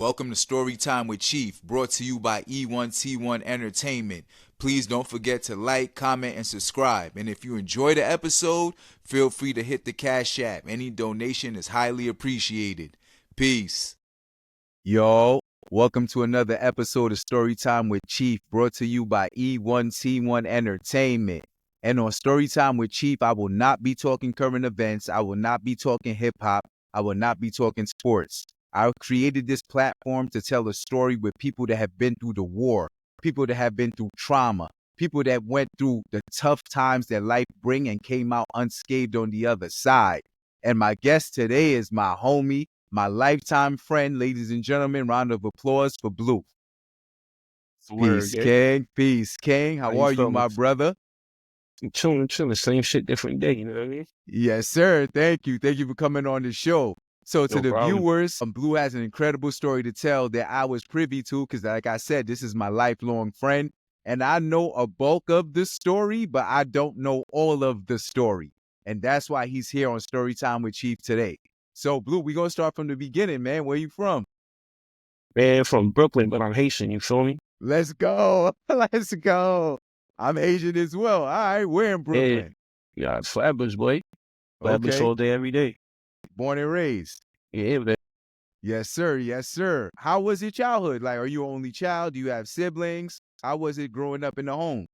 Welcome to Storytime with Chief, brought to you by E1T1 Entertainment. Please don't forget to like, comment, and subscribe. And if you enjoy the episode, feel free to hit the Cash App. Any donation is highly appreciated. Peace. Yo, welcome to another episode of Storytime with Chief, brought to you by E1T1 Entertainment. And on Storytime with Chief, I will not be talking current events. I will not be talking hip-hop. I will not be talking sports. I created this platform to tell a story with people that have been through the war, people that have been through trauma, people that went through the tough times that life bring and came out unscathed on the other side. And my guest today is my homie, my lifetime friend. Ladies and gentlemen, round of applause for Blue. Peace, King. Peace, King. How are you, my brother? I'm chilling. Same shit, different day. You know what I mean? Yes, sir. Thank you. Thank you for coming on the show. So to the problem. viewers, Blue has an incredible story to tell that I was privy to because, like I said, this is my lifelong friend. And I know a bulk of the story, but I don't know all of the story. And that's why he's here on Storytime with Chief today. So, Blue, we're going to start from the beginning, man. Where you from? Man, from Brooklyn, but I'm Haitian. You feel me? Let's go. Let's go. I'm Asian as well. All right, we're in Brooklyn. Yeah, it's Flatbush, boy. Flatbush Okay. all day, every day. Born and raised. Yeah, man. Yes, sir. Yes, sir. How was your childhood? Like, are you an only child? Do you have siblings? How was it growing up in the home?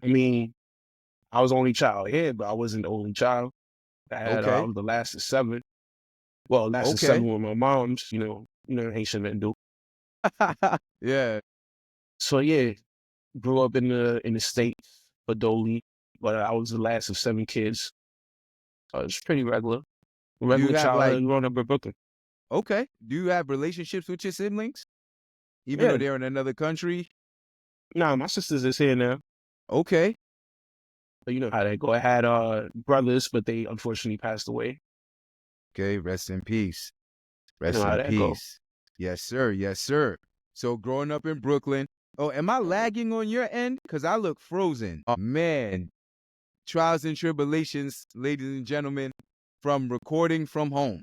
I mean, I was only child, but I wasn't the only child. I was the last of seven. Well, last of seven with my mom's, Haitian men do. Yeah. So yeah, grew up in the States, Badoli, but I was the last of seven kids. It's pretty regular. Regular childhood growing up in Brooklyn. Okay. Do you have relationships with your siblings? Even though they're in another country? Nah, my sisters is here now. Okay. But you know how they go. I had brothers, but they unfortunately passed away. Okay, rest in peace. Rest you know in peace. Yes, sir. Yes, sir. So growing up in Brooklyn. Oh, am I lagging on your end? Because I look frozen. Oh, man. Trials and tribulations, ladies and gentlemen, from recording from home.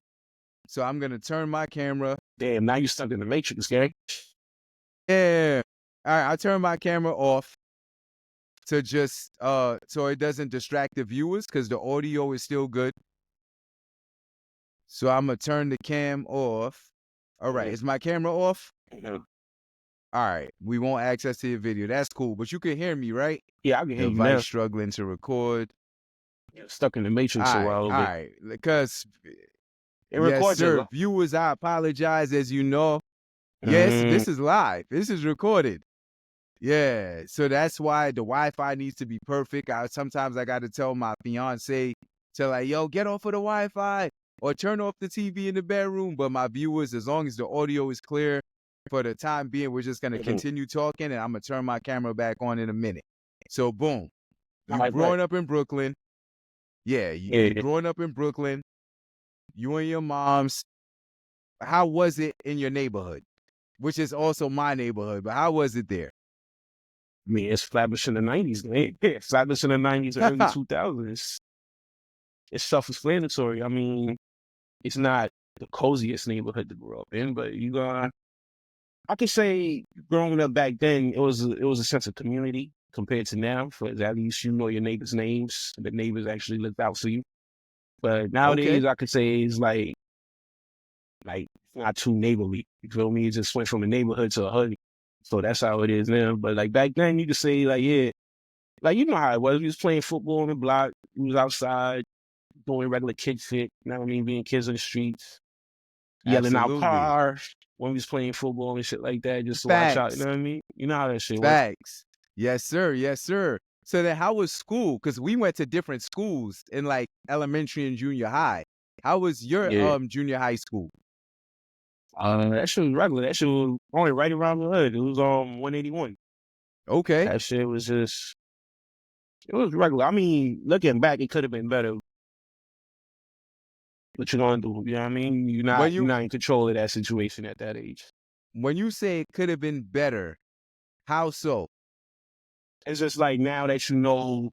So I'm going to turn my camera. Damn, now you're stuck in the Matrix, gang. Yeah. All right, I turn my camera off to just, so it doesn't distract the viewers because the audio is still good. So I'm going to turn the cam off. All right, is my camera off? No. All right, we won't access to your video. That's cool, but you can hear me, right? Yeah, I can hear you Device now. struggling to record. Stuck in the Matrix a while. All right, because yes, sir, viewers, I apologize. As you know, yes, this is live. This is recorded. Yeah, so that's why the Wi-Fi needs to be perfect. Sometimes I got to tell my fiance to like, yo, get off of the Wi-Fi or turn off the TV in the bedroom. But my viewers, as long as the audio is clear, for the time being, we're just gonna continue talking, and I'm gonna turn my camera back on in a minute. So, boom, you growing up in Brooklyn. Yeah, you growing up in Brooklyn. You and your moms. How was it in your neighborhood? Which is also my neighborhood, but how was it there? I mean, it's Flatbush in the 90s, man. Yeah, Flatbush in the 90s, early 2000s. It's self-explanatory. I mean, it's not the coziest neighborhood to grow up in, but I could say growing up back then, it was a sense of community compared to now. For at least you know your neighbors' names. The neighbors actually looked out for you. But nowadays, I could say it's like not too neighborly. You feel me? It just went from a neighborhood to a hood. So that's how it is now. But like back then, you could say like, yeah, like you know how it was. We was playing football on the block. We was outside doing regular kid shit. You know what I mean? Being kids on the streets, yelling out cars when we was playing football and shit like that. Just to watch out. You know what I mean? You know how that shit works. Facts. Yes, sir. Yes, sir. So then how was school? Because we went to different schools in like elementary and junior high. How was your junior high school? That shit was regular. That shit was only right around the hood. It was 181. Okay. That shit was it was regular. I mean, looking back, it could have been better. What you gonna do? You know what I mean? You're not in control of that situation at that age. When you say it could have been better, how so? It's just like now that you know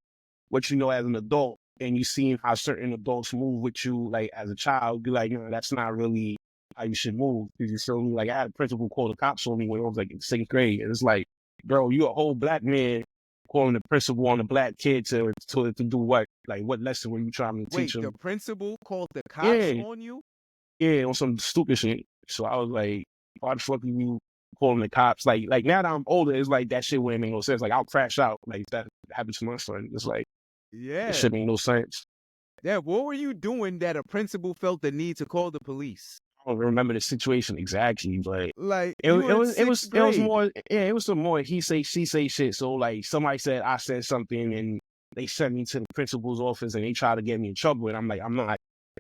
what you know as an adult, and you see how certain adults move with you, like as a child, you're like, that's not really how you should move. Because you feel me? Like, I had a principal call the cops on me when I was like in 6th grade. And it's like, bro, you a whole black man calling the principal on a black kid to do what? Like, what lesson were you trying to teach Wait, the him? principal called the cops Yeah, on you? yeah, on some stupid shit. So I was like, why the fuck are you calling the cops? Like now that I'm older, it's like that shit wouldn't make no sense. Like, I'll crash out. Like, if that happened to my son. It's like, it Yeah. shit make no sense. Yeah, what were you doing that a principal felt the need to call the police? I don't remember the situation exactly, but Like, it you was it were in was it sixth was it was grade. more it was some more he say she say shit. So like somebody said I said something and they sent me to the principal's office and they tried to get me in trouble and I'm like I'm not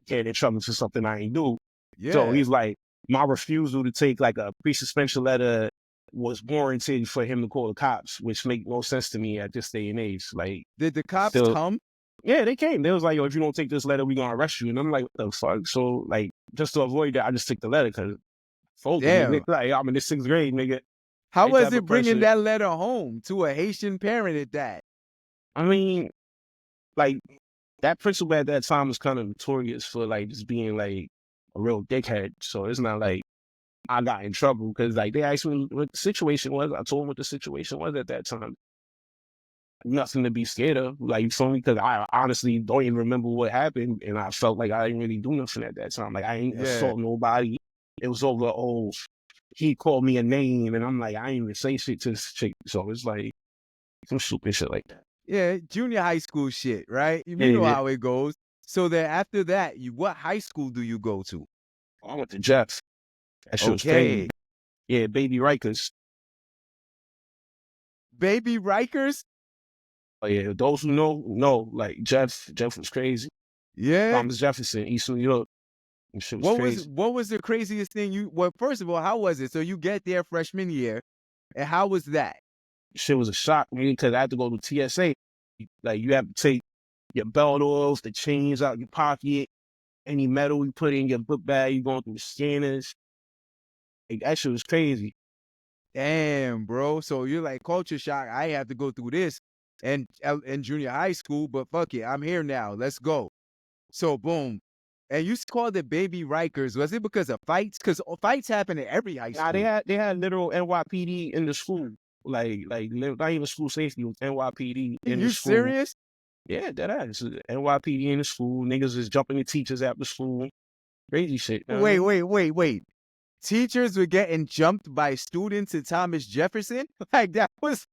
getting in trouble for something I ain't do. So Yeah. he's like my refusal to take like a pre-suspension letter was warranted for him to call the cops, which make no sense to me at this day and age. Like Did the cops still come? yeah, they came. They was like, yo, if you don't take this letter, we gonna arrest you. And I'm like, what the fuck? So like just to avoid that, I just took the letter because told me, nigga, Damn. like I'm in the 6th grade, nigga. How That was type it of bringing person. that letter home to a Haitian parent at that? I mean, like that principal at that time was kind of notorious for like just being like a real dickhead. So it's not like I got in trouble because like they asked me what the situation was. I told them what the situation was at that time. Nothing to be scared of. Like, you feel me? Because I honestly don't even remember what happened, and I felt like I didn't really do nothing at that time. Like I ain't Yeah. assault nobody. It was over. Oh, he called me a name, and I'm like, I ain't even say shit to this chick. So it's like some stupid shit like that. Yeah, junior high school shit, right? You know Yeah, how it goes. So then after that, what high school do you go to? I went to Jeff. That shit was crazy. Okay. Yeah, baby Rikers. Baby Rikers? Oh yeah, those who know, like Jeff was crazy. Yeah. Thomas Jefferson, East New York. That shit was crazy. What was the craziest thing well, first of all, how was it? So you get there freshman year, and how was that? Shit was a shock, man, because I had to go to TSA. Like you have to take your belt off, the chains out your pocket, any metal you put in your book bag, you going through the scanners. Like, that shit was crazy. Damn, bro. So you're like culture shock. I have to go through this and in junior high school, but fuck it, I'm here now. Let's go. So boom. And you called it baby Rikers. Was it because of fights? Because fights happen in every high Nah, they school. had literal NYPD in the school. Like not even school safety, was NYPD in the You school. serious? Yeah, that ass. NYPD in the school. Niggas is jumping the teachers after school. Crazy shit. You know what I mean? Wait. Teachers were getting jumped by students at Thomas Jefferson? Like that was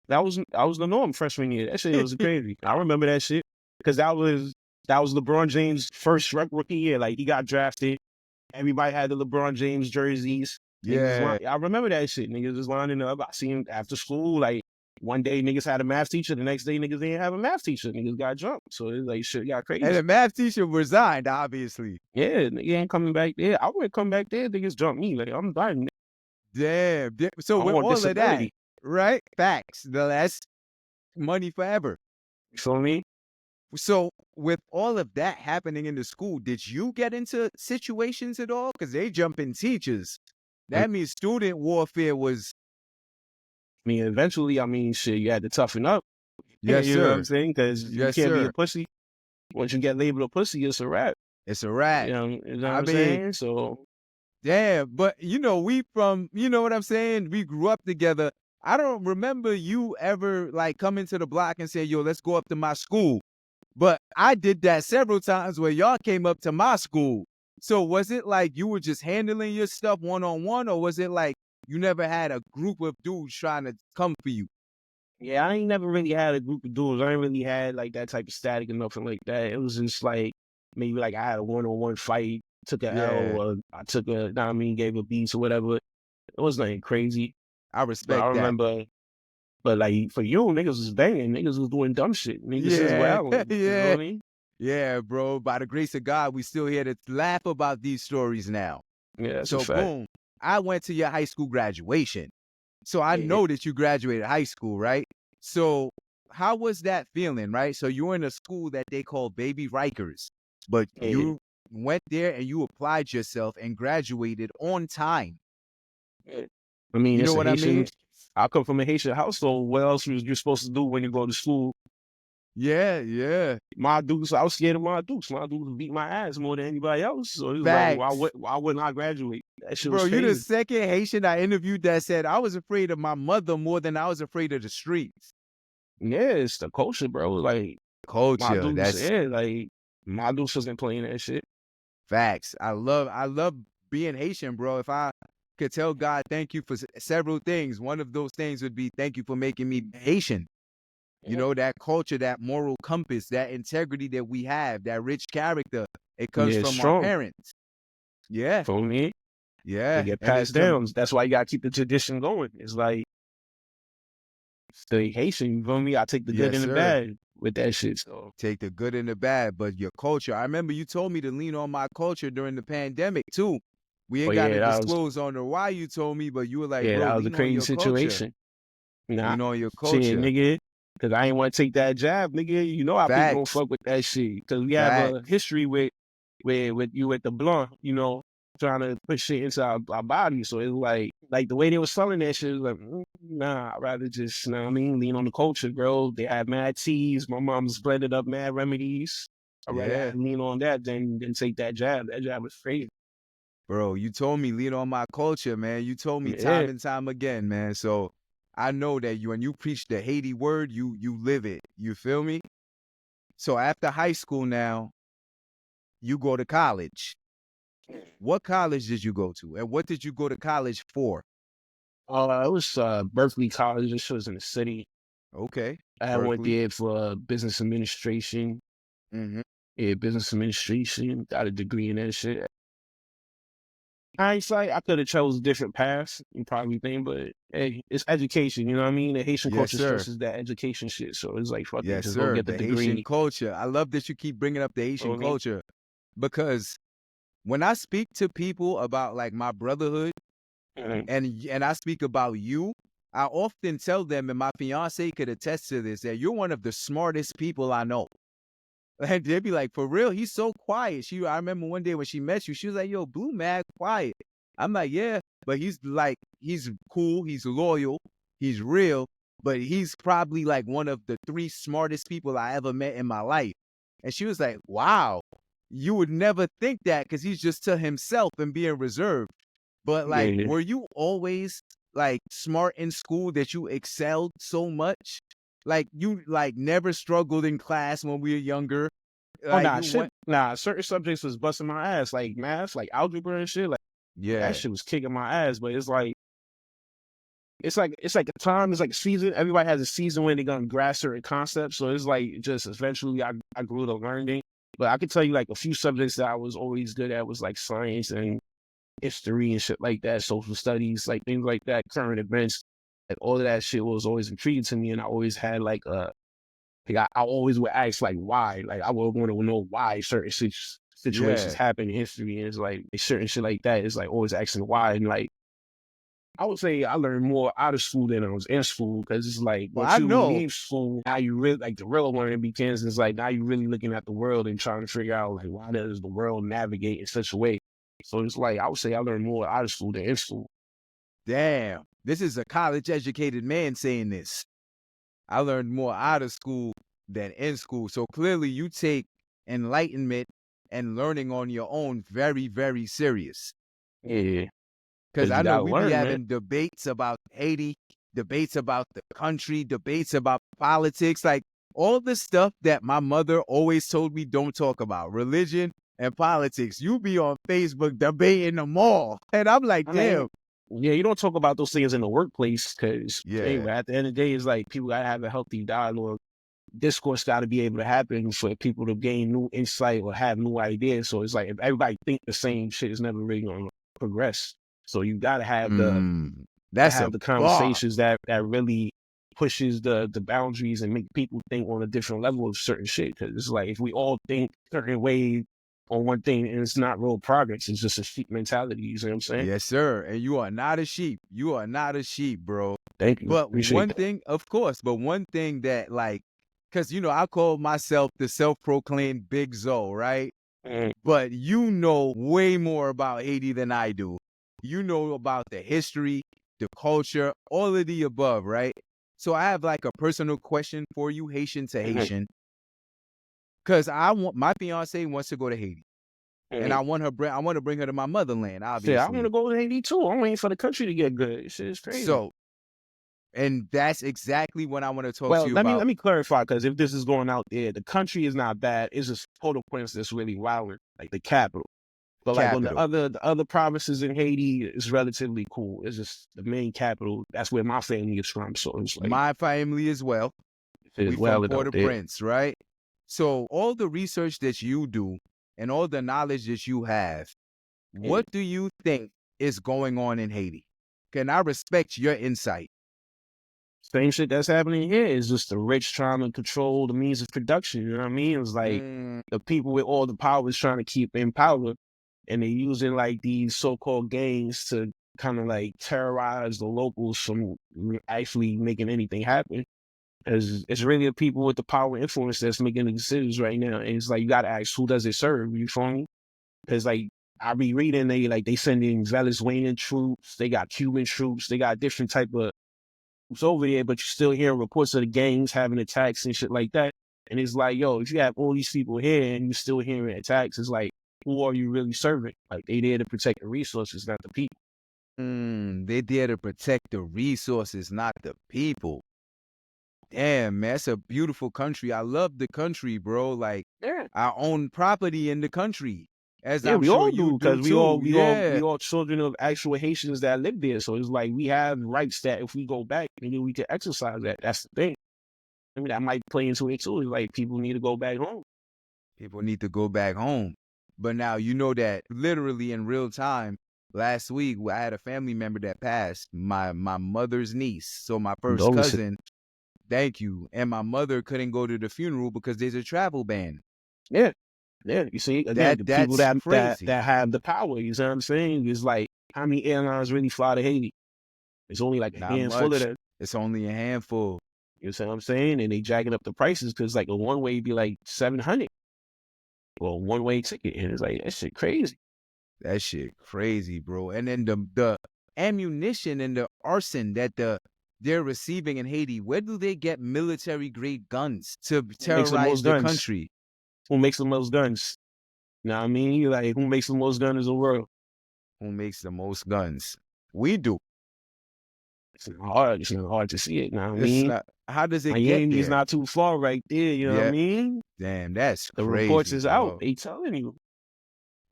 That was the norm freshman year. That shit was crazy. I remember that shit because that was LeBron James' first rookie year. Like he got drafted. Everybody had the LeBron James jerseys. yeah. I remember that shit. Niggas was lining up. I seen after school. Like one day niggas had a math teacher. The next day niggas didn't have a math teacher. Niggas got jumped. So it's like shit got And crazy. the math teacher resigned, obviously. Yeah, nigga ain't coming back there. I wouldn't come back there. Niggas jumped me. Like I'm dying. Damn. So I'm with on all of that, disability. right? Facts. That's money forever. You feel me? So with all of that happening in the school, did you get into situations at all? Because they jumping teachers. I That means student warfare was mean, eventually, I mean, shit, you had to toughen up. yes, You know what I'm sir. saying? Because you Yes, can't be sir. a pussy. Once you get labeled a pussy, it's a wrap. It's a wrap. You know what I I'm mean, saying? So, damn, but you know what I'm saying? We grew up together. I don't remember you ever like coming to the block and saying, yo, let's go up to my school. But I did that several times where y'all came up to my school. So was it like you were just handling your stuff one-on-one, or was it like you never had a group of dudes trying to come for you? yeah, I ain't never really had a group of dudes. I ain't really had like that type of static or nothing like that. It was just like maybe like I had a one-on-one fight, took a L, Yeah, or I took a, know what I mean, gave a beat or whatever. It was nothing crazy. I But I respect that. remember, but like for you, niggas was banging. Niggas was doing dumb shit. Niggas is Yeah, wilding. You know yeah, what I mean? yeah, bro. By the grace of God, we still here to laugh about these stories now. Yeah, that's a So fact. boom, I went to your high school graduation. So I Yeah, know that you graduated high school, right? So how was that feeling, right? So you were in a school that they call Baby Rikers, but yeah. you went there and you applied yourself and graduated on time. Yeah. I mean, You know it's a what I Haitian. mean? I come from a Haitian household. What else was you supposed to do when you go to school? Yeah, yeah. My dudes, I was scared of my dudes. My dudes beat my ass more than anybody else. So it was like, Facts. why wouldn't I graduate? That shit Bro, was you the crazy. second Haitian I interviewed that said I was afraid of my mother more than I was afraid of the streets. Yeah, it's the culture, bro. Like my Culture, dudes, that's yeah, like my dudes wasn't playing that shit. facts. I love being Haitian, bro. If I could tell God thank you for several things, one of those things would be thank you for making me Haitian. You know, that culture, that moral compass, that integrity that we have, that rich character, it comes Yeah, it's from our strong. parents. Yeah, For me, they yeah. get And it's passed come down. That's why you gotta keep the tradition going. It's like stay Haitian, you feel me? I take the good yes, and the sir. bad with that shit. So Take the good and the bad, but your culture. I remember you told me to lean on my culture during the pandemic too. We but ain't got yeah, to disclose on the why you told me, but you were like, bro, that was a lean on crazy your culture. situation. Nah, Lean on your shit, culture. nigga. Cause I ain't want to take that jab, nigga. You know how people don't Facts. fuck with that shit. Cause we have a Facts. history with you at the blunt, trying to put shit into our body. So it's like the way they was selling that shit was like, nah, I'd rather just, what I mean, lean on the culture, bro. They have mad teas. My mom's blended up mad remedies. I'd rather Yeah. lean on that than take that jab. That jab was crazy. Bro, you told me lean on my culture, man. You told me Yeah. time and time again, man. So I know that when you preach the Haiti word, you live it. You feel me? So after high school now, you go to college. What college did you go to? And what did you go to college for? It was Berkeley College. This was in the city. Okay. I went Berkeley. there for business administration. Mm-hmm. Yeah, business administration. Got a degree in that shit. Hindsight, I could have chose a different path. You probably think, but hey, it's education. You know what I mean? The Haitian Yes, culture sir. stresses that education shit. So it's like, fuck it, Yes, just go sir. get the The Haitian degree. culture. I love that you keep bringing up the You know Haitian what I mean? culture because when I speak to people about like my brotherhood Mhm. and I speak about you, I often tell them, and my fiance could attest to this, that you're one of the smartest people I know. And they'd be like, for real, he's so quiet. I remember one day when she met you, she was like, yo, Blue mad quiet. I'm like, yeah, but he's cool, he's loyal, he's real, but he's probably like one of the three smartest people I ever met in my life. And she was like, wow, you would never think that because he's just to himself and being reserved. But like, Yeah. were you always like smart in school that you excelled so much? Like you like never struggled in class when we were younger. Oh Like nah, you shit. went, Nah, certain subjects was busting my ass, like math, like algebra and shit. Like that yeah, shit was kicking my ass. But it's like a time, it's like a season. Everybody has a season when they're gonna grasp certain concepts. So it's like just eventually I grew to learning. But I could tell you like a few subjects that I was always good at was like science and history and shit like that, social studies, like things like that, current events. Like all of that shit was always intriguing to me, and I always had I always would ask like why, like I would want to know why certain situations yeah. happen in history, and it's like certain shit like that. It's like always asking why, and like I would say I learned more out of school than I was in school because it's like Well, once I you know. leave school, now you really like the real learning begins. It's like now you're really looking at the world and trying to figure out like why does the world navigate in such a way. So it's like I would say I learned more out of school than in school. Damn, this is a college educated man saying this. I learned more out of school than in school. So clearly you take enlightenment and learning on your own very, very serious. Yeah, Because because I you know gotta we be learn, man. having debates about Haiti, debates about the country, debates about politics, like all of the stuff that my mother always told me don't talk about, religion and politics. You be on Facebook debating them all. And I'm like, I mean, damn. yeah, you don't talk about those things in the workplace because Yeah. anyway, at the end of the day, it's like people gotta have a healthy dialogue. Discourse got to be able to happen for people to gain new insight or have new ideas. So it's like if everybody think the same shit, is never really going to progress. So you got to have That's a the bar. conversations that really pushes the boundaries and make people think on a different level of certain shit. Because it's like if we all think certain way on one thing and it's not real progress, it's just a sheep mentality. You see what I'm saying? Yes, sir. And you are not a sheep. You are not a sheep, bro. Thank you, But appreciate one that. thing, of course, but one thing that like, because I call myself the self-proclaimed Big Zo, right? Mm, But you know way more about Haiti than I do. You know about the history, the culture, all of the above, right? So I have like a personal question for you, Haitian to mhm. Haitian. Cause my fiance wants to go to Haiti, and Mm. I want to bring her to my motherland, Shit, I want obviously. to go to Haiti too. I'm waiting for the country to get good. Shit is crazy. So, and that's exactly what I want to talk to Well, you let about. me clarify, because if this is going out there, the country is not bad. It's just Port-au-Prince that's really wild, like the capital. But like on Capital. the other provinces in Haiti, it's relatively cool. It's just the main capital. That's where my family is from. So it's like My family as well. it's We from well out there. Port-au-Prince, right? So all the research that you do and all the knowledge that you have, Yeah. what do you think is going on in Haiti? Can I respect your insight? Same shit that's happening here is just the rich trying to control the means of production. You know what I mean? It's like Mm, the people with all the power is trying to keep in power, and they're using like these so-called gangs to kind of like terrorize the locals from actually making anything happen. Because it's really the people with the power and influence that's making the decisions right now. And it's like you gotta ask, who does it serve? You feel me? Because like I be reading, they sending Venezuelan troops, they got Cuban troops, they got different type of troops over there, but you still hear reports of the gangs having attacks and shit like that. And it's like, yo, if you have all these people here and you're still hearing attacks, it's like, who are you really serving? Like they there to protect the resources, not the people. they there to protect the resources, not the people. Damn, man, that's a beautiful country. I love the country, bro. Like, Yeah. I own property in the country, as Yeah, I'm we sure all you do, do because too. Yeah. we all children of actual Haitians that live there. So it's like we have rights that if we go back, maybe we can exercise that. That's the thing. I mean, that might play into it too. It's like people need to go back home. People need to go back home. But now you know that literally in real time, last week I had a family member that passed, my mother's niece, so my first Condolences. cousin. Thank you. And my mother couldn't go to the funeral because there's a travel ban. Yeah. Yeah. You see, again, the people That's crazy. that have the power, you know what I'm saying? It's like how many airlines really fly to Haiti? It's only like a Not handful of much. them. It's only a handful. You know what I'm saying? And they jacking up the prices because like a one way be like 700. Well, one way ticket. And it's like that shit crazy. That shit crazy, bro. And then the ammunition and the arson that they're receiving in Haiti, where do they get military grade guns to Who makes the terrorize most the guns? country? Who makes the most guns? You know what I mean? You like who makes the most guns in the world? Who makes the most guns? We do. It's not hard. It's not hard to see it. You know what I It's mean? not. How does it get Miami's there? not too far right there. You know what I Yeah. mean? Damn, that's The reports crazy, is out. bro. They telling you.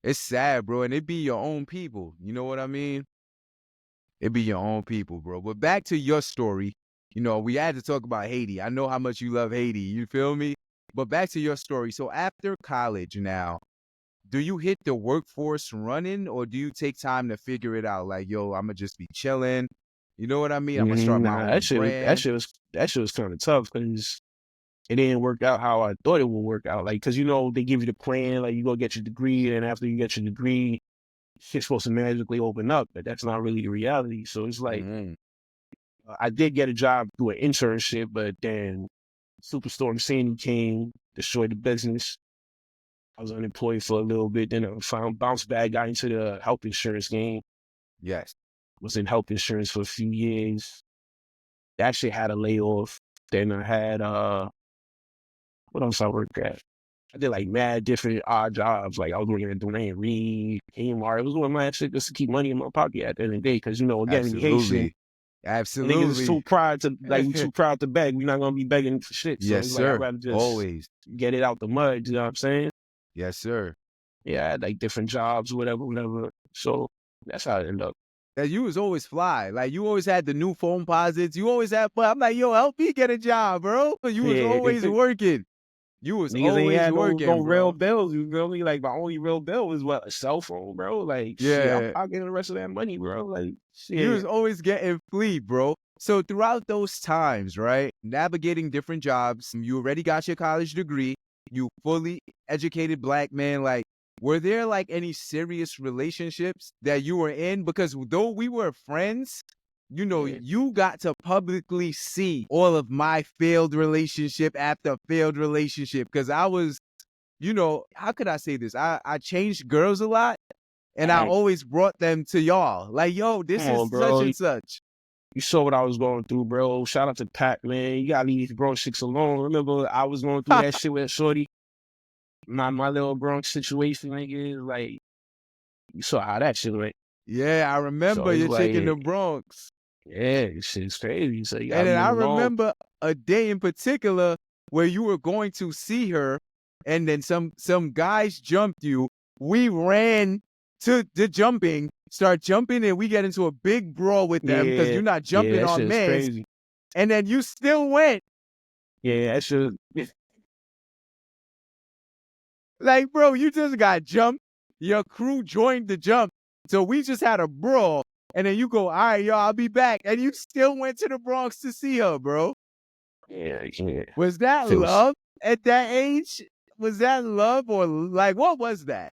It's sad, bro. And it be your own people. You know what I mean? It be your own people, bro. But back to your story. You know, we had to talk about Haiti. I know how much you love Haiti. You feel me? But back to your story. So after college now, do you hit the workforce running or do you take time to figure it out? Like, yo, I'm going to just be chilling. You know what I mean? I'm going to start my Nah, own brand. that shit was kind of tough because it didn't work out how I thought it would work out. Like, cause you know they give you the plan, like you go get your degree, and after you get your degree, shit's supposed to magically open up, but that's not really the reality. So it's like Mhm. I did get a job through an internship, but then Superstorm Sandy came, destroyed the business. I was unemployed for a little bit, then I found bounced back, got into the health insurance game. Yes. Was in health insurance for a few years. That shit had a layoff. Then I had what else I worked at? I did like mad different odd jobs. Like I was working at Duane Reed, Kmart. I was doing mad shit just to keep money in my pocket at the end of the day. Cause you know, again, we Haitian. Absolutely. Niggas is too Absolutely. proud to we too proud to beg. We're not gonna be begging for shit. So Yes, it's like I'd sir. rather just Always. get it out the mud, you know what I'm saying? Yes, sir. Yeah, I had like different jobs, whatever. So that's how it ended up. That you was always fly. Like you always had the new phone posits. You always had fun. I'm like, yo, help me get a job, bro. You was Yeah. always working. You was Niggas ain't always had no working, real bro. bills, you feel me? Like my only real bill was what, a cell phone, bro. Like shit, I'm Yeah. pocketing the rest of that money, bro. Like You was shit. always getting fleet, bro. So throughout those times, right, navigating different jobs, you already got your college degree, you fully educated black man, like, were there like any serious relationships that you were in? Because though we were friends, you know, Yeah. you got to publicly see all of my failed relationship after failed relationship. Cause I was, you know, how could I say this? I changed girls a lot and I Alright, always brought them to y'all. Like, yo, this come on, is such bro. and such. You saw what I was going through, bro. Shout out to Pac, man. You gotta leave these grown chicks alone. Remember, I was going through that shit with Shorty. my little Bronx situation, nigga, like you saw how that shit went. Yeah, I So remember it's your chick in the like, Bronx. yeah, this shit's crazy. So you And gotta then be on I the low. remember a day in particular where you were going to see her, and then some guys jumped you. We ran to the jumping, start jumping, and we get into a big brawl with them because Yeah, you're not yeah, jumping that on shit's mans. crazy. And then you still went. Yeah, that shit. Like, bro, you just got jumped. Your crew joined the jump. So we just had a brawl. And then you go, all right, y'all, I'll be back. And you still went to the Bronx to see her, bro. Yeah, yeah. Was that Feels. love at that age? Was that love or like what was that?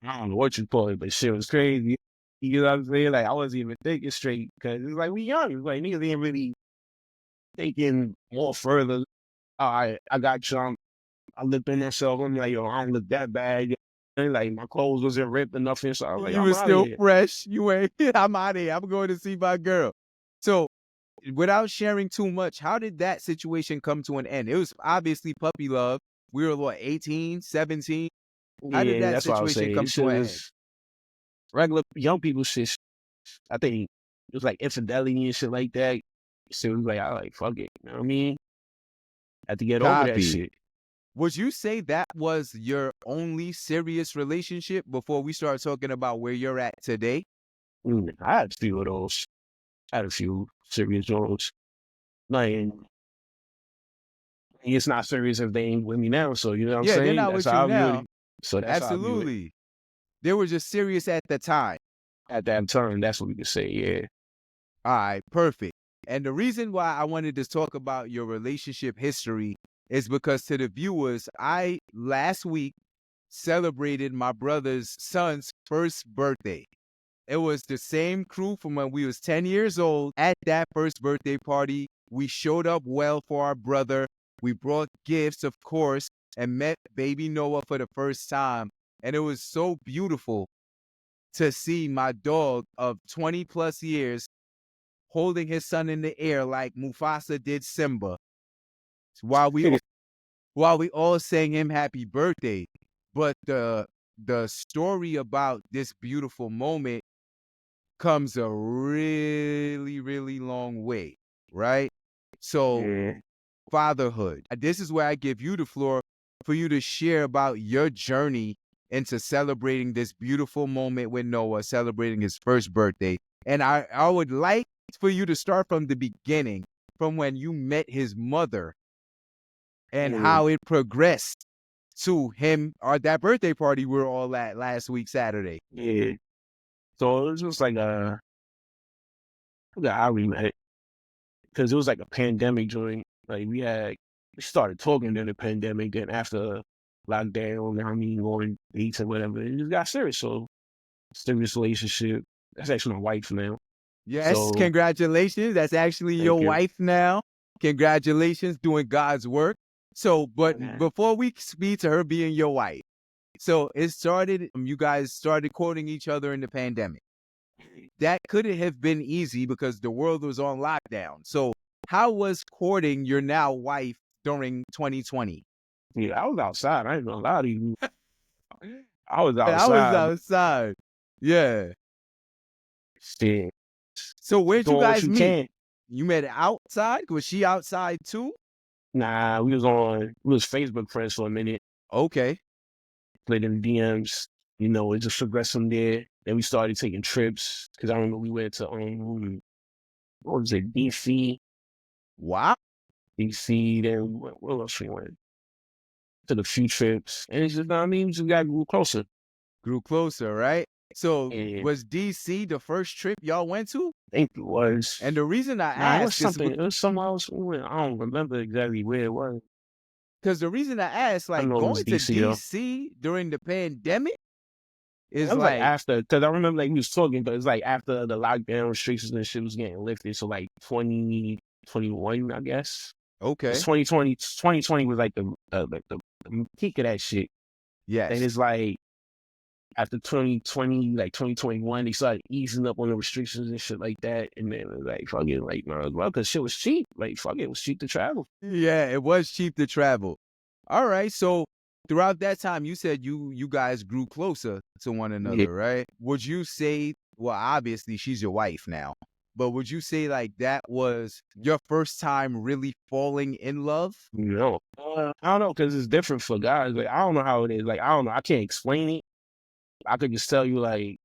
I don't know what you call it, but shit was crazy. You know what I'm saying? Like I wasn't even thinking straight because it's like we young. It's like niggas ain't really thinking more further. All right, I got jumped. I looked in myself. I'm like, yo, I don't look that bad. And like my clothes wasn't ripped or nothing. So I was like, You I'm were out of still here. fresh. You ain't I'm out of here. I'm going to see my girl. So without sharing too much, how did that situation come to an end? It was obviously puppy love. We were what, 18, 17? How did Yeah, that that's what I was situation saying. come This to shit an end? was regular young people shit. I think it was like infidelity and shit like that. So it was like, I like, fuck it. You know what I mean? Had to get over that Copy. shit. Would you say that was your only serious relationship before we start talking about where you're at today? I had a few of those. I had a few serious ones. Like, it's not serious if they ain't with me now. So, you know what I'm Yeah, they're saying? not That's with you how I view now. it. So that's how I view it. Absolutely. They were just serious at the time. At that time, that's what we could say, yeah. All right, perfect. And the reason why I wanted to talk about your relationship history is because to the viewers, I last week celebrated my brother's son's first birthday. It was the same crew from when we was 10 years old. At that first birthday party, we showed up well for our brother. We brought gifts, of course, and met baby Noah for the first time. And it was so beautiful to see my dog of 20 plus years holding his son in the air like Mufasa did Simba while we all sang him happy birthday. But the story about this beautiful moment comes a really, really long way, right? So, Yeah, fatherhood. This is where I give you the floor for you to share about your journey into celebrating this beautiful moment with Noah, celebrating his first birthday. And I would like for you to start from the beginning, from when you met his mother and yeah, how it progressed to him or that birthday party we were all at last week, Saturday. yeah. So it was just like how we met. Because it was like a pandemic joint. Like we started talking during the pandemic, and after lockdown, I mean, going dates and whatever, it just got serious. So, serious relationship. That's actually my wife now. Yes, So, congratulations. That's actually thank your you. wife now. Congratulations doing God's work. So, but Yeah. before we speak to her being your wife, so it started, you guys started courting each other in the pandemic. That couldn't have been easy because the world was on lockdown. So, how was courting your now wife during 2020? Yeah, I was outside. I ain't gonna lie to you. I was I was outside, outside. Yeah. shit, So, where'd you doing what guys you meet? can. You met outside? Was she outside too? Nah, we was Facebook friends for a minute, Okay. played in DMs, it just progressed from there. Then we started taking trips, because I remember we went to, what was it, Wow. DC, then where else we went? To the few trips. And it's just, I mean, we just got a little closer. Grew closer, right? So And was DC the first trip y'all went to? I think it was, And the reason I nah, it was ask is something, it was somewhere else we went. I don't remember exactly where it was. because the reason I ask, I like know it was going to DC though. DC during the pandemic That is was like like, after, because I remember like we was talking, but it's like after the lockdown restrictions and shit was getting lifted. So like 2021, I guess. It's okay, 2020 was like the peak of that shit. Then yes. it's like after 2020, like 2021, they started easing up on the restrictions and shit like that. And then it was like, fuck it, like, man, well, because shit was cheap. Like, fuck it, it was cheap to travel. Yeah, it was cheap to travel. All right. So throughout that time, you said you guys grew closer to one another, right? Would you say, well, obviously she's your wife now, but would you say like that was your first time really falling in love? No, I don't know, because it's different for guys. Like, I don't know how it is. Like, I don't know. I can't explain it. I could just tell you, like,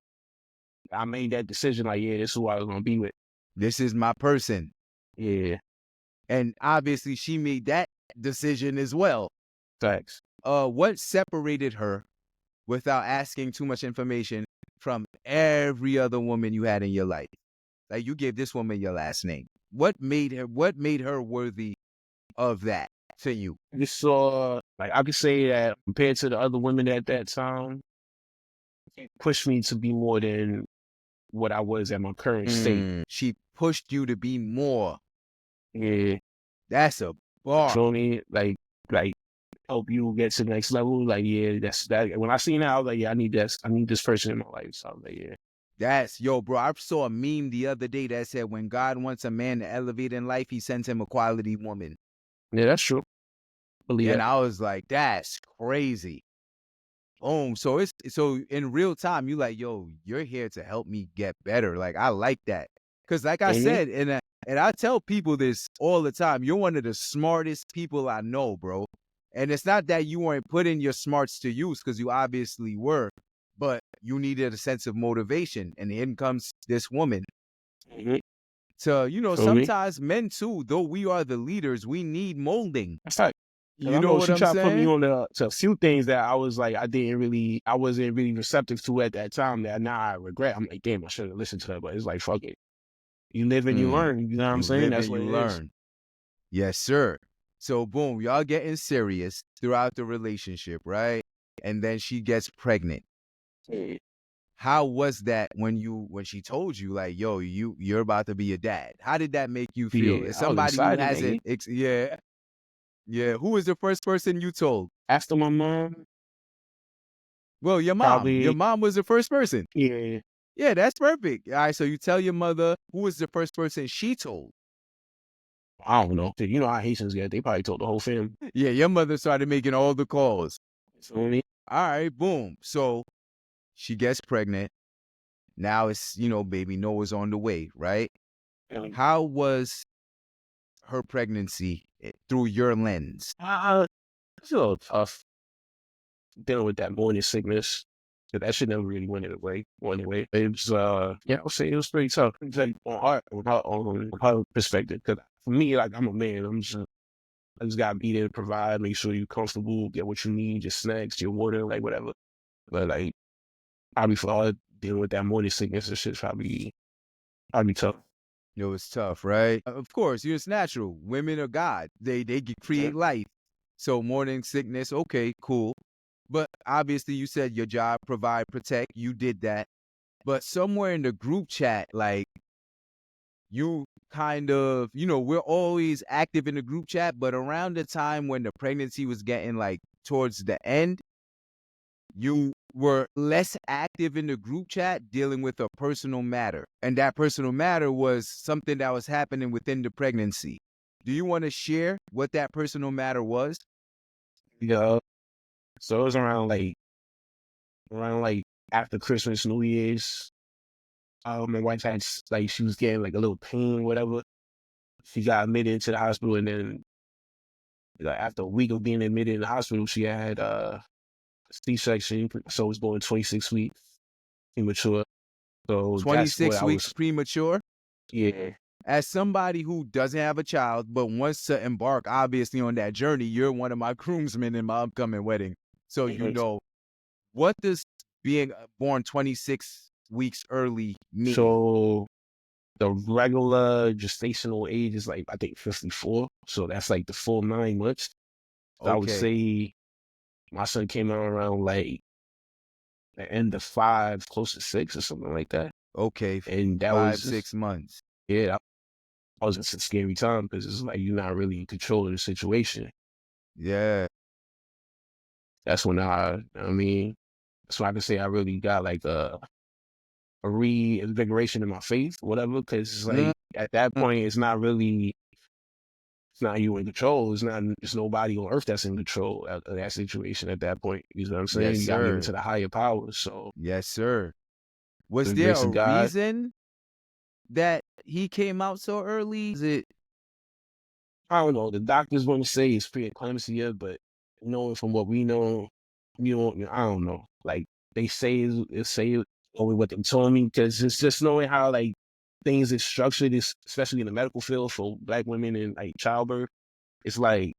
I made that decision. Like, yeah, this is who I was gonna be with. This is my person. Yeah, And obviously she made that decision as well. facts. What separated her, without asking too much information, from every other woman you had in your life? Like, you gave this woman your last name. What made her worthy of that to you? I just saw, like, I could say that compared to the other women at that time, it pushed me to be more than what I was at my current state. She pushed you to be more. Yeah, That's a bar. feel me? Like help you get to the next level. Like, yeah, that's that. When I seen that, I was like, yeah, I need this. I need this person in my life. So I was like, yeah. That's, yo, bro, I saw a meme the other day that said when God wants a man to elevate in life, he sends him a quality woman. Yeah, that's true. Believe And that. I was like, that's crazy. Boom. So in real time, you like, yo, you're here to help me get better. Like, I like that. Cause like I said, and I tell people this all the time, you're one of the smartest people I know, bro. And it's not that you weren't putting your smarts to use, because you obviously were, but you needed a sense of motivation. And in comes this woman Mhm. to, Feel me? sometimes men too, though we are the leaders, we need molding. That's right. You I know know what she I'm tried to put me saying? on to a few things that I was like, I wasn't really receptive to at that time. That now I regret. I'm like, damn, I should have listened to her. But it's like, fuck it. You live and you learn. You know what I'm You saying? live That's and what you it is. learn. Yes, sir. So boom, y'all getting serious throughout the relationship, right? And then she gets pregnant. Yeah. How was that when she told you like, yo, you're about to be a dad? How did that make you feel? Yeah, As I was somebody who excited, hasn't, nigga. yeah. Who was the first person you told? After my mom, Well, your mom. Your probably, mom was the first person. yeah, Yeah, that's perfect. All right, so you tell your mother. Who was the first person she told? I don't know. You know how Haitians get. They probably told the whole family. Yeah, your mother started making all the calls. You feel me? All right, boom. So she gets pregnant. Now it's, baby Noah's on the way, right? And, How was her pregnancy through your lens? it's a little tough dealing with that morning sickness. 'Cause that shit never really went away. It was, yeah, I would say it was pretty tough. It's like on her perspective. Because for me, like, I'm a man. I just gotta be there to provide, make sure you're comfortable, get what you need, your snacks, your water, like whatever. But like, probably for her dealing with that morning sickness, and shit probably tough. It's tough, right? Of course, it's natural. Women are God. They create life. So morning sickness, okay, cool. But obviously, you said your job, provide, protect. You did that. But somewhere in the group chat, like, you kind of, we're always active in the group chat, but around the time when the pregnancy was getting like towards the end, you were less active in the group chat dealing with a personal matter. And that personal matter was something that was happening within the pregnancy. Do you want to share what that personal matter was? Yeah. So it was around like after Christmas, New Year's. My wife had like she was getting like a little pain, whatever. She got admitted into the hospital, and then like after a week of being admitted in the hospital, she had C-section. So it was born 26 weeks premature. So that's what 26 I weeks was. premature? Yeah. As somebody who doesn't have a child but wants to embark, obviously, on that journey, you're one of my groomsmen in my upcoming wedding. So, what does being born 26 weeks early mean? So the regular gestational age is like I think 54. So that's like the full 9 months. So I would Okay. say my son came out around like the end of 5, close to 6 or something like that. Okay. And that was 5, just, 6 months. yeah, that was just a scary time because it's like you're not really in control of the situation. Yeah. That's when I mean, that's why I can say I really got like a reinvigoration in my faith, whatever, because it's like at that point, it's not really It's not you in control. It's nobody on earth that's in control of that situation at that point. You know what I'm saying? Yes, You gotta leave it sir. to the higher powers. So Yes, sir. Was the there grace a of God. reason that he came out so early? Is it I don't know. The doctors want to say it's preeclampsia, but knowing from what we know, I don't know. Like they say, only what they told me, because it's just knowing how like things is structured, especially in the medical field for Black women in like childbirth. It's like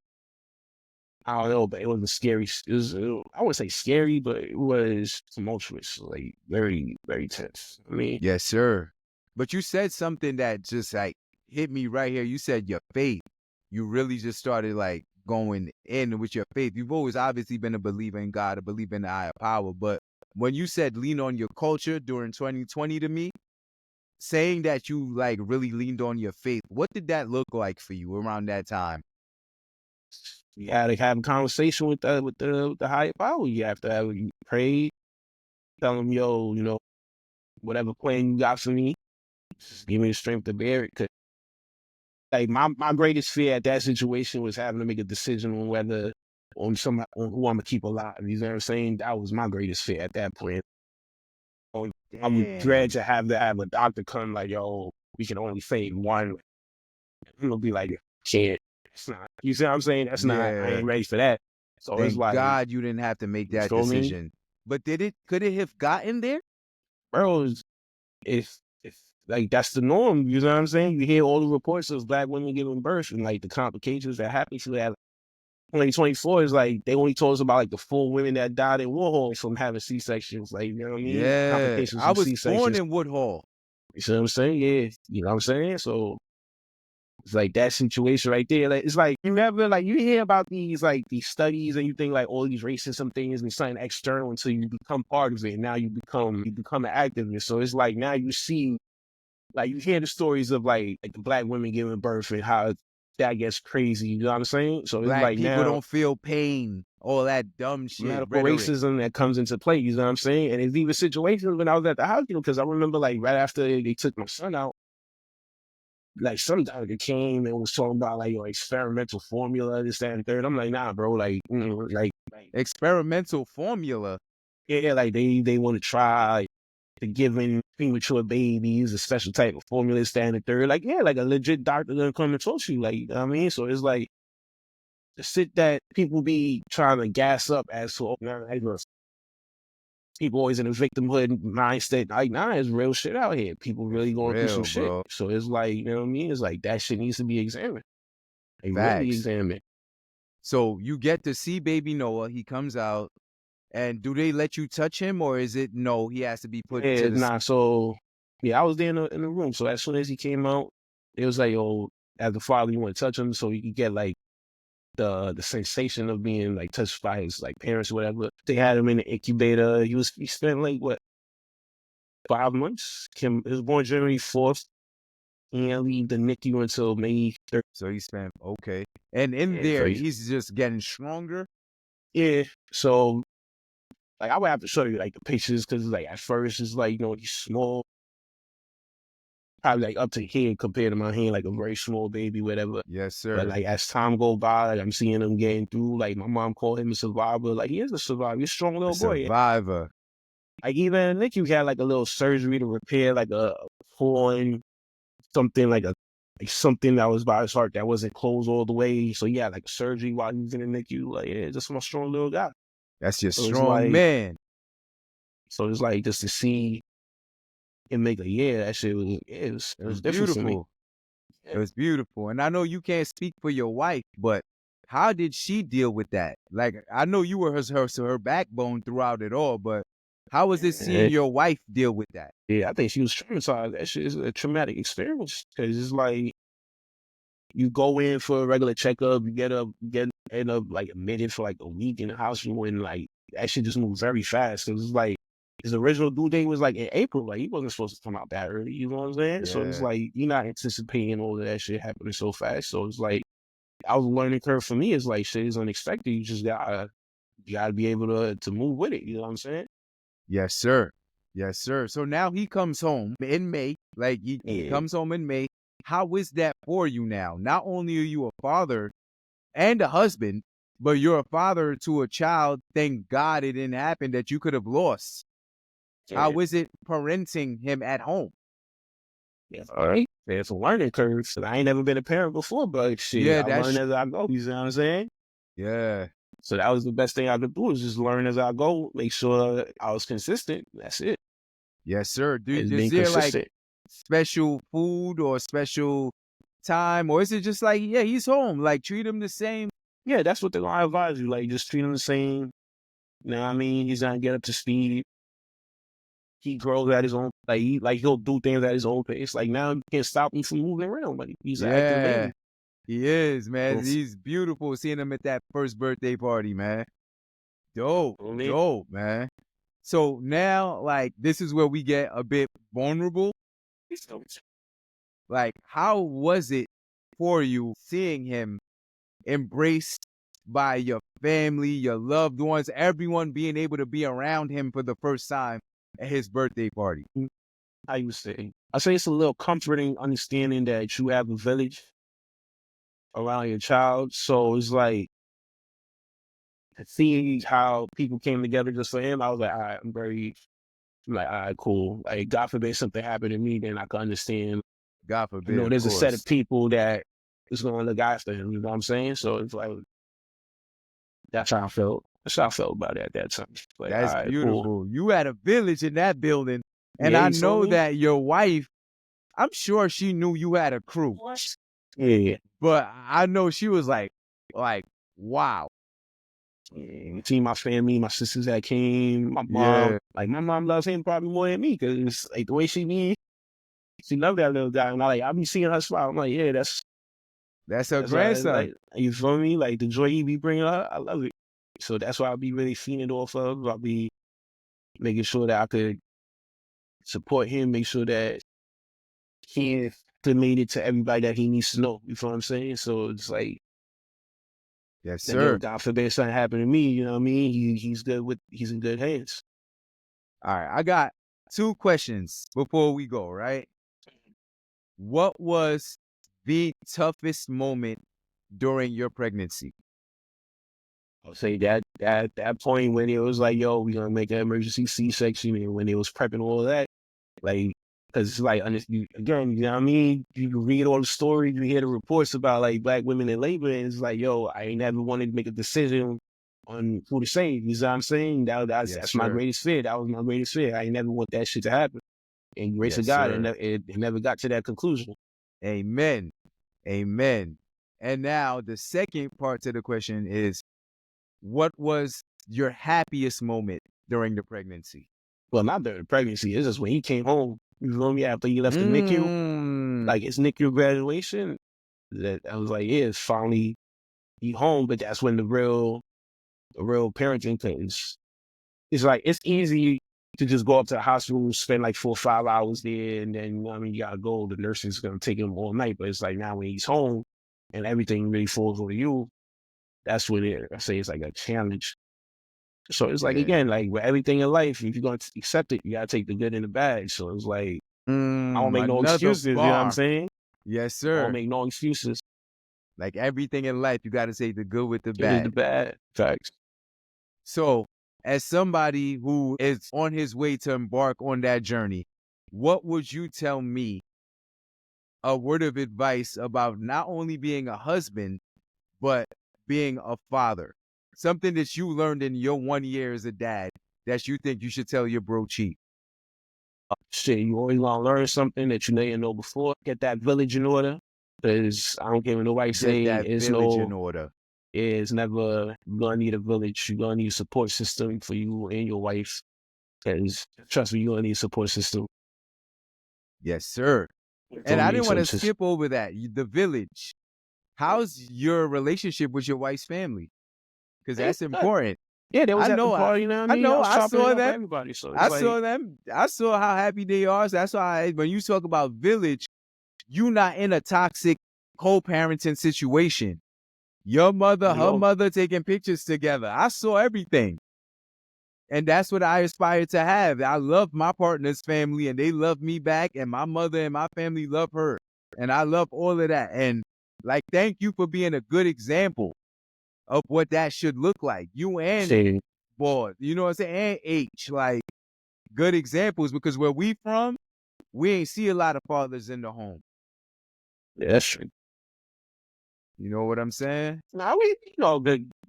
I don't know, but it was a scary. I wouldn't say scary, but it was tumultuous, like very, very tense. I mean, Yes, sir. But you said something that just like hit me right here. You said your faith. You really just started like going in with your faith. You've always obviously been a believer in God, a believer in the higher power. But when you said lean on your culture during 2020 to me, saying that you like really leaned on your faith, what did that look like for you around that time? you had to have a conversation with the higher power. You have to have you pray, tell them, yo, whatever plan you got for me, just give me the strength to bear it. 'Cause, like my greatest fear at that situation was having to make a decision on whether on who I'm gonna keep alive. You know what I'm saying? That was my greatest fear at that point. I would dread Damn. to have a doctor come like, yo, we can only save one. I'm gonna be like, can't. It's not. You see what I'm saying? That's not. I Yeah. ain't ready for that. So it's Thank like, God you didn't have to make you that feel me, decision. But could it have gotten there? bro? It's like that's the norm. You know what I'm saying? You hear all the reports of Black women giving birth and like the complications that happen to that. 2024 is like they only told us about like the 4 women that died in Warhol from having C-sections. Like, you know what I mean? Yeah. Complications I from was born C-sections. in Woodhall. You see what I'm saying? Yeah. You know what I'm saying? So it's like that situation right there. Like, it's like you never like you hear about these studies and you think like all these racism things and something external until you become part of it. And now you become an activist. So it's like now you see like you hear the stories of like the Black women giving birth and how that gets crazy. You know what I'm saying? So it's Black like people now don't feel pain. All that dumb shit, medical rhetoric. racism that comes into play. You know what I'm saying? And it's even situations when I was at the hospital because I remember like right after they took my son out, like some doctor came and was talking about like your experimental formula, this, that, and third. I'm like, nah, bro, like, Experimental formula. yeah, like they want to try to give in premature babies a special type of formula, this, that, and the third. Like, yeah, like a legit doctor gonna come and talk to you, like, you know what I mean? So it's like the shit that people be trying to gas up as to, oh, nah, people always in a victimhood mindset. Like, nah, it's real shit out here. People It's really going through some real, shit. bro. So it's like, you know what I mean? It's like that shit needs to be examined. Like, really Facts. examined. So you get to see baby Noah. He comes out. And do they let you touch him, or is it no? He has to be put Yeah, to the. nah. So yeah, I was there in the room. So as soon as he came out, it was like, oh, as the father, you want to touch him so you can get like the sensation of being like touched by his like parents or whatever. They had him in the incubator. He spent like what 5 months. He was born January 4th. And leave the NICU until May 3rd. So he spent okay, and in Yeah, there crazy. he's just getting stronger. Yeah. So like I would have to show you like the pictures because like at first it's like he's small, probably like up to here compared to my hand, like a very small baby, whatever. Yes, But sir. like as time go by, like I'm seeing him getting through. Like my mom called him a survivor. Like he is a survivor. He's a strong A little boy. survivor. Like even in NICU, he had like a little surgery to repair like a horn, something like something that was by his heart that wasn't closed all the way. So yeah, like a surgery while he was in the NICU. Like yeah, just my strong little guy. That's your So it's strong like man. just to see him make a year, that shit was it It was was different for me. beautiful. It Yeah. was beautiful, and I know you can't speak for your wife, but how did she deal with that? Like I know you were her backbone throughout it all, but how was it seeing Yeah, your wife deal with that? yeah, I think she was traumatized. That shit is a traumatic experience because it's like you go in for a regular checkup, end up like admitted for like a week in the hospital, and like that shit just moved very fast. It was like his original due date was like in April. Like he wasn't supposed to come out that early. You know what I'm saying? So it's Yeah. like you're not anticipating all of that shit happening so fast. So it's like I was a learning curve for me. It's like shit is unexpected. You gotta be able to move with it. You know what I'm saying? Yes, sir. Yes, sir. So now he comes home in May. Like he Yeah. comes home in May. how is that for you now? Not only are you a father and a husband, but you're a father to a child. Thank God it didn't happen that you could have lost. Yeah. How is it parenting him at home? Yeah, all right. There's a learning curve. So I ain't never been a parent before, but shit, Yeah, I learn as I go. You see what I'm saying? yeah. So that was the best thing I could do, is just learn as I go, make sure I was consistent. That's it. Yes, sir. Is Is being there like consistent. special food or special time, or is it just like, yeah, he's home, like treat him the same? Yeah, that's what they're gonna advise you. Like, just treat him the same. You know what I mean? He's gonna get up to speed. He grows at his own, he'll do things at his own pace. Like, now you can't stop him from moving around. Like, he's an active Yeah, baby. he is, man. So, He's beautiful seeing him at that first birthday party, man. Dope, I mean, dope, man. So now, like, this is where we get a bit vulnerable. Like, how was it for you seeing him embraced by your family, your loved ones, everyone being able to be around him for the first time at his birthday party? how you say? I say it's a little comforting understanding that you have a village around your child. So it's like, to see how people came together just for him, I was like, all right, all right, cool. Like, God forbid something happened to me, then I can understand. God forbid, of There's a set course. of people that is going to look after him. You know what I'm saying? So it's like, that's how I felt. That's how I felt about it at that time. Like, all That's right, cool. beautiful. You had a village in that building. And Yeah, I you feel know me? that your wife, I'm sure she knew you had a crew, Yeah. but I know she was like, wow. Yeah. See my family, my sisters that came, my mom. Yeah, Like, my mom loves him probably more than me, because like the way she be, she loved that little guy. And I be seeing her smile. I'm like, yeah, that's her that's why, grandson. like, you feel me? Like, the joy he be bringing her, I love it. So that's why I'll be really feeding off of. I'll be making sure that I could support him, make sure that he acclimated to everybody that he needs to know. You feel what I'm saying? So it's like, Yes, again, sir. God forbid something happened to me, you know what I mean? He's in good hands. All right, I got two questions before we go, right? What was the toughest moment during your pregnancy? I'll say that point when it was like, yo, we're gonna make an emergency C-section, and when it was prepping all that, like, because it's like, again, you know what I mean? You can read all the stories, you hear the reports about like Black women in labor, and it's like, yo, I ain't never wanted to make a decision on who to save. You know what I'm saying? Yes, That's my sir. greatest fear. That was my greatest fear. I ain't never want that shit to happen. And grace of Yes, God, sir. it never got to that conclusion. Amen. Amen. And now the second part to the question is, what was your happiest moment during the pregnancy? Well, not during the pregnancy. It's just when he came home. You feel me? After he left the NICU, Mm. like his NICU graduation, that I was like, yeah, it's finally he home. But that's when the real parenting things. It's like, it's easy to just go up to the hospital, spend like 4 or 5 hours there, and then, I mean, you gotta go. The nurse is gonna take him all night. But it's like, now when he's home and everything really falls on you, that's when I say it's like a challenge. So it's like, Yeah. again, like with everything in life, if you're gonna accept it, you gotta take the good and the bad. So it's like, I don't make no Another excuses. You know what I'm bar. saying? Yes, I don't sir. make no excuses. Like everything in life, you got to take the good with the It is the bad. bad facts. So, as somebody who is on his way to embark on that journey, what would you tell me a word of advice about not only being a husband, but being a father? Something that you learned in your 1 year as a dad that you think you should tell your bro Chief. Shit, you always gonna learn something that you didn't know before. Get that village in order. Because I don't care what nobody Get say, that village in order. it's never, you're gonna need a village. You're gonna need a support system for you and your wife. Because trust me, you're gonna need a support system. Yes, sir. You're And gonna I need didn't want some to system. skip over that. The village. How's your relationship with your wife's family? Because Hey, that's good. important. Yeah, they was I at the know. party, you know what I I mean? I know. was I chopping it saw up with them. everybody. So it's I like, saw them. I saw how happy they are. So that's why when you talk about village, you not in a toxic co-parenting situation. Your mother, her no. mother taking pictures together. I saw everything. And that's what I aspire to have. I love my partner's family and they love me back, and my mother and my family love her. And I love all of that. And like, thank you for being a good example of what that should look like. You and See, boy, you know what I'm saying? And H, like good examples because where we from, we ain't see a lot of fathers in the home. yeah, that's true. You know what I'm saying? Now we,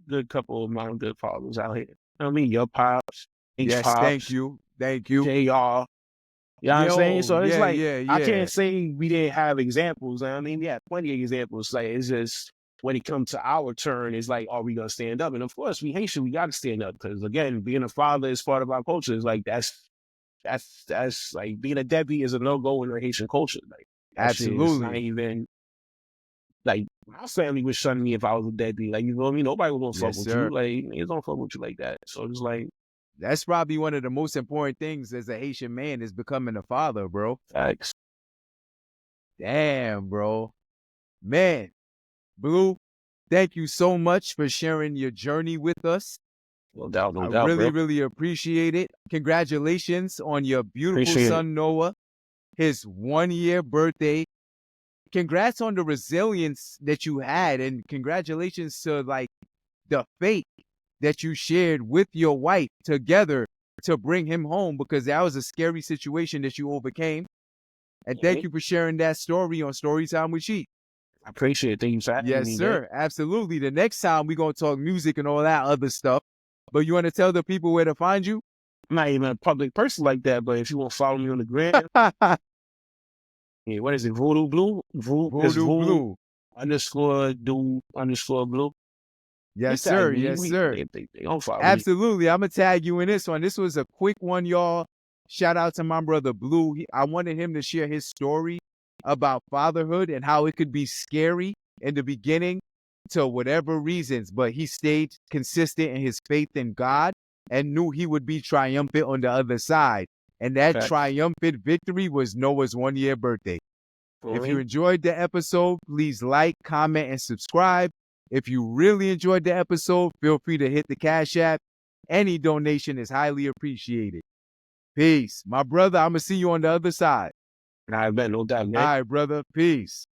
good couple of my good fathers out here. I mean, your pops, H Yes, thank pops, you. Thank you. JR. You know what I'm saying? Yo, So it's yeah, like yeah, I yeah. can't say we didn't have examples. I mean, yeah, plenty of examples. Like it's just when it comes to our turn, it's like, are we gonna stand up? And of course, we Haitian, we got to stand up because again, being a father is part of our culture. It's like that's like being a deadbeat is a no go in our Haitian culture. Like that shit is not Absolutely. even like my family would shun me if I was a deadbeat. Like, you know what I mean? Nobody was gonna fuck Yes, with sir. you. Like, niggas don't fuck with you like that. So it's like, That's probably one of the most important things as a Haitian man is becoming a father, bro. facts. Damn, bro. Man, Blue, thank you so much for sharing your journey with us. No doubt, I no doubt, really, bro. really appreciate it. Congratulations on your beautiful Appreciate it. son, Noah, his 1-year birthday. Congrats on the resilience that you had, and congratulations to like the faith that you shared with your wife together to bring him home because that was a scary situation that you overcame. And thank you for sharing that story on Storytime with Chief. I appreciate it. Thank you for having Yes, me, man. sir. Absolutely. The next time we're going to talk music and all that other stuff. But you want to tell the people where to find you? I'm not even a public person like that, but if you want to follow me on the gram, yeah, what is it? Voodoo Blue? It's Voodoo Blue. _do_blue. Yes, They tag sir. me. Yes, sir. They don't follow me. Absolutely. I'm going to tag you in this one. This was a quick one, y'all. Shout out to my brother Blue. I wanted him to share his story about fatherhood and how it could be scary in the beginning to whatever reasons, but he stayed consistent in his faith in God and knew he would be triumphant on the other side. And that Facts. triumphant victory was Noah's 1-year birthday. For If me. you enjoyed the episode, please like, comment, and subscribe. If you really enjoyed the episode, feel free to hit the Cash App. Any donation is highly appreciated. Peace. My brother, I'm going to see you on the other side. I bet, no doubt, man. All right, brother. Peace.